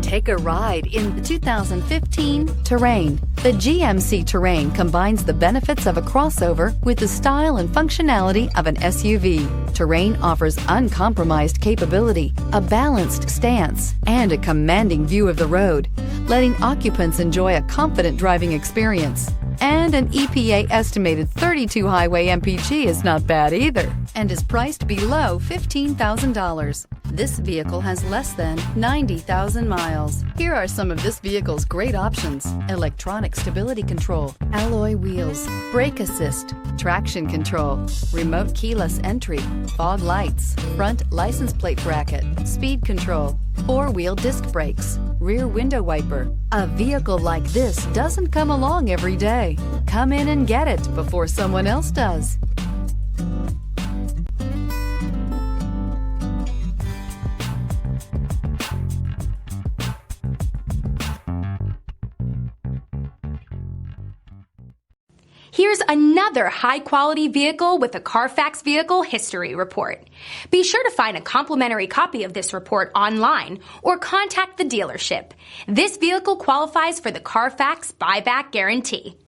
Take a ride in the 2015 Terrain. The GMC Terrain combines the benefits of a crossover with the style and functionality of an SUV. Terrain offers uncompromised capability, a balanced stance, and a commanding view of the road, letting occupants enjoy a confident driving experience. And an EPA estimated 32 highway MPG is not bad either, and is priced below $15,000. This vehicle has less than 90,000 miles. Here are some of this vehicle's great options: electronic stability control, alloy wheels, brake assist, traction control, remote keyless entry, fog lights, front license plate bracket, speed control, four-wheel disc brakes, rear window wiper. A vehicle like this doesn't come along every day. Come in and get it before someone else does. Here's another high-quality vehicle with a Carfax Vehicle History Report. Be sure to find a complimentary copy of this report online or contact the dealership. This vehicle qualifies for the Carfax Buyback Guarantee.